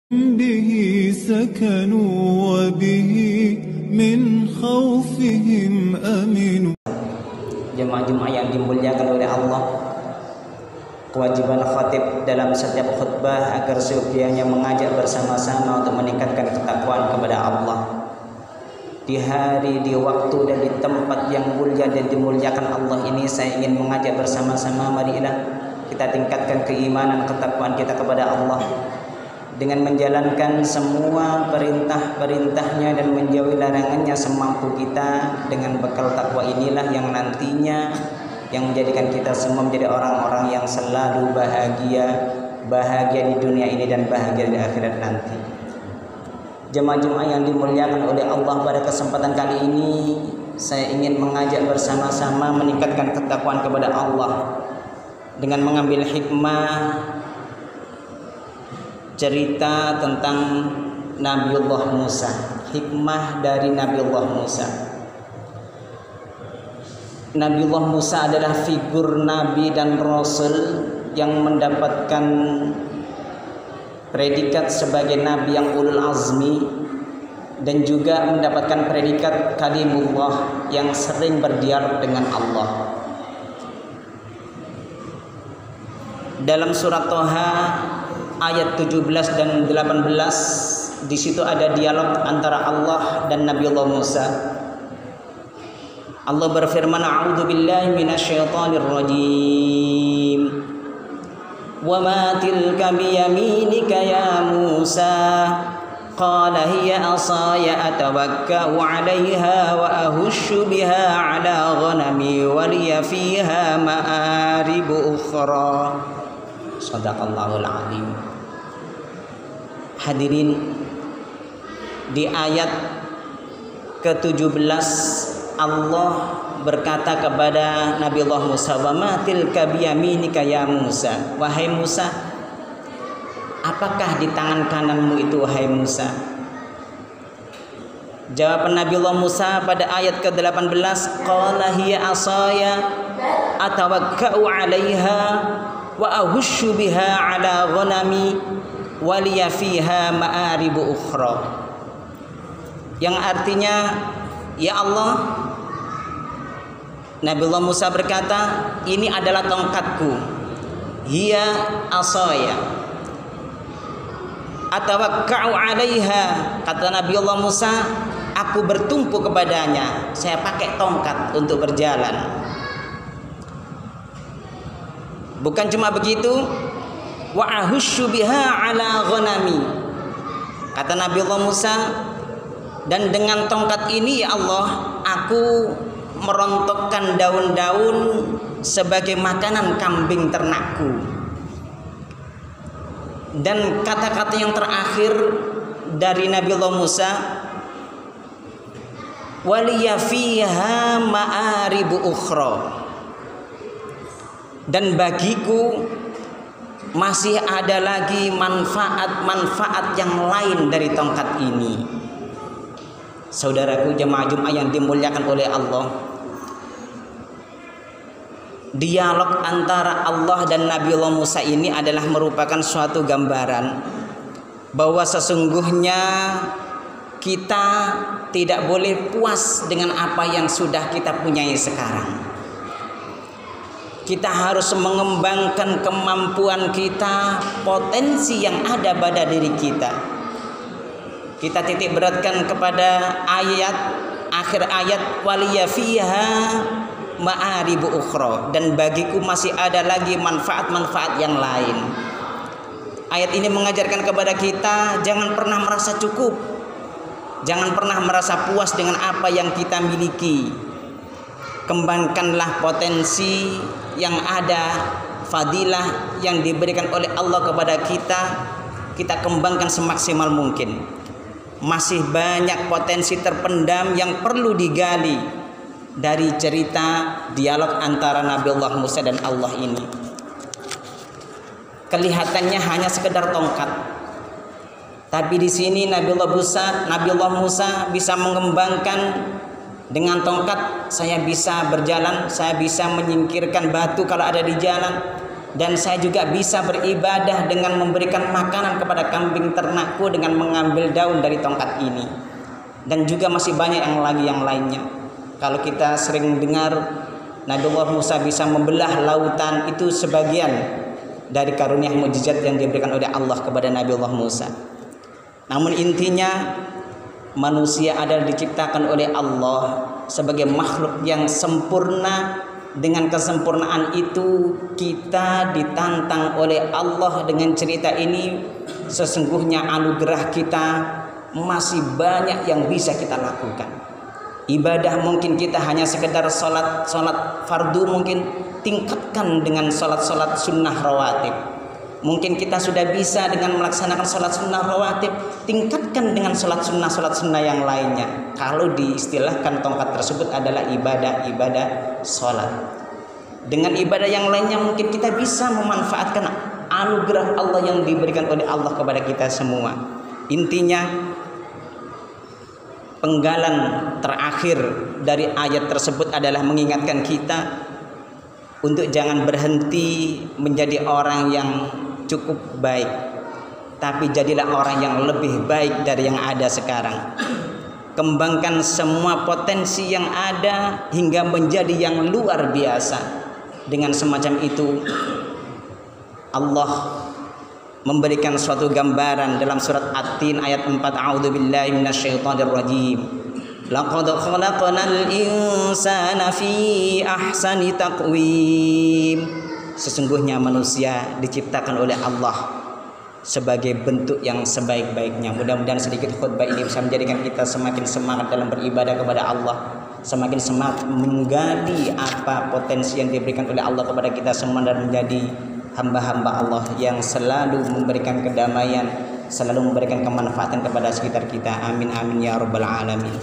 به سكنوا وبه من خوفهم أمنوا. Jemaah-jemaah yang dimuliakan oleh Allah, kewajiban khatib dalam setiap khutbah agar seupianya mengajak bersama-sama untuk meningkatkan ketakwaan kepada Allah. Di hari, di waktu, dan di tempat yang mulia dan dimuliakan Allah ini, saya ingin mengajak bersama-sama, marilah kita tingkatkan keimanan, ketakwaan kita kepada Allah dengan menjalankan semua perintah-perintahnya dan menjauhi larangannya semampu kita. Dengan bekal takwa inilah yang nantinya yang menjadikan kita semua menjadi orang-orang yang selalu bahagia di dunia ini dan bahagia di akhirat nanti. Jemaah-jemaah yang dimuliakan oleh Allah, pada kesempatan kali ini saya ingin mengajak bersama-sama meningkatkan ketakwaan kepada Allah dengan mengambil hikmah cerita tentang Nabiullah Musa. Hikmah dari Nabiullah Musa. Nabiullah Musa adalah figur nabi dan rasul yang mendapatkan predikat sebagai nabi yang ulul azmi, dan juga mendapatkan predikat kalimullah yang sering berdialog dengan Allah. Dalam surat Toha ayat 17 dan 18, di situ ada dialog antara Allah dan Nabiullah Musa. Allah berfirman, "A'udzubillahi minasyaitonir rajim. Wa ma tilka biyaminika ya Musa? Qala hiya asaya atawakka'u 'alayha wa ahushu biha 'ala ghanami wa liya fiha ma'aribu ukhra." Shadaqallahul azim. Hadirin, di ayat ke-17 Allah berkata kepada Nabiullah Musa, "Wa ma tilka biyaminika ya Musa?" Wahai Musa, apakah di tangan kananmu itu wahai Musa? Jawaban Nabiullah Musa pada ayat ke-18, "Qala hiya asaya atawakka'u 'alaiha wa ahushu biha 'ala ghanami wa liya fiha ma'aribu ukhra." Yang artinya, ya Allah, Nabiullah Musa berkata, ini adalah tongkatku, hiya asaya atawakka'u 'alaiha. Kata Nabiullah Musa, aku bertumpu kepadanya, saya pakai tongkat untuk berjalan. Bukan cuma begitu, wa ahushu biha 'ala ghanami. Kata Nabiullah Musa, dan dengan tongkat ini ya Allah, aku merontokkan daun-daun sebagai makanan kambing ternakku. Dan kata-kata yang terakhir dari Nabiullah Musa, waliya fiha ma'aribu ukhra, dan bagiku masih ada lagi manfaat-manfaat yang lain dari tongkat ini. Saudaraku, jemaah-jemaah yang dimuliakan oleh Allah, dialog antara Allah dan Nabiullah Musa ini adalah merupakan suatu gambaran bahwa sesungguhnya kita tidak boleh puas dengan apa yang sudah kita punyai sekarang. Kita harus mengembangkan kemampuan kita, potensi yang ada pada diri kita. Kita titik beratkan kepada akhir ayat, waliya fiha ma'aribu ukhra, dan bagiku masih ada lagi manfaat-manfaat yang lain. Ayat ini mengajarkan kepada kita, jangan pernah merasa cukup, jangan pernah merasa puas dengan apa yang kita miliki. Kembangkanlah potensi yang ada, fadilah yang diberikan oleh Allah kepada kita, kita kembangkan semaksimal mungkin. Masih banyak potensi terpendam yang perlu digali dari cerita dialog antara Nabiullah Musa dan Allah ini. Kelihatannya hanya sekedar tongkat, tapi di sini Nabiullah Musa bisa mengembangkan. Dengan tongkat saya bisa berjalan, saya bisa menyingkirkan batu kalau ada di jalan, Dan saya juga bisa beribadah dengan memberikan makanan kepada kambing ternakku dengan mengambil daun dari tongkat ini. Dan juga masih banyak yang lainnya. Kalau kita sering dengar Nabiullah Musa bisa membelah lautan, itu sebagian dari karunia mukjizat yang diberikan oleh Allah kepada Nabiullah Musa. Namun intinya manusia adalah diciptakan oleh Allah sebagai makhluk yang sempurna. Dengan kesempurnaan itu kita ditantang oleh Allah dengan cerita ini. Sesungguhnya anugerah kita masih banyak yang bisa kita lakukan. Ibadah mungkin kita hanya sekedar sholat fardu, mungkin tingkatkan dengan sholat sunnah rawatib. Mungkin kita sudah bisa dengan melaksanakan sholat sunnah rawatib, tingkatkan dengan sholat sunnah yang lainnya. Kalau diistilahkan tongkat tersebut adalah ibadah sholat. Dengan ibadah yang lainnya mungkin kita bisa memanfaatkan anugerah Allah yang diberikan oleh Allah kepada kita semua. Intinya penggalan terakhir dari ayat tersebut adalah mengingatkan kita untuk jangan berhenti menjadi orang yang cukup baik, tapi jadilah orang yang lebih baik dari yang ada sekarang. Kembangkan semua potensi yang ada hingga menjadi yang luar biasa. Dengan semacam itu Allah memberikan suatu gambaran dalam surat At-Tin ayat 4, a'udzubillahi minasyaitonirrajim. Laqad khalaqnal insana fi ahsani taqwim. Sesungguhnya manusia diciptakan oleh Allah sebagai bentuk yang sebaik-baiknya. Mudah-mudahan sedikit khutbah ini bisa menjadikan kita semakin semangat dalam beribadah kepada Allah, semakin semangat menggali apa potensi yang diberikan oleh Allah kepada kita semua, dan menjadi hamba-hamba Allah yang selalu memberikan kedamaian, selalu memberikan kemanfaatan kepada sekitar kita. Amin amin ya rabbal alamin.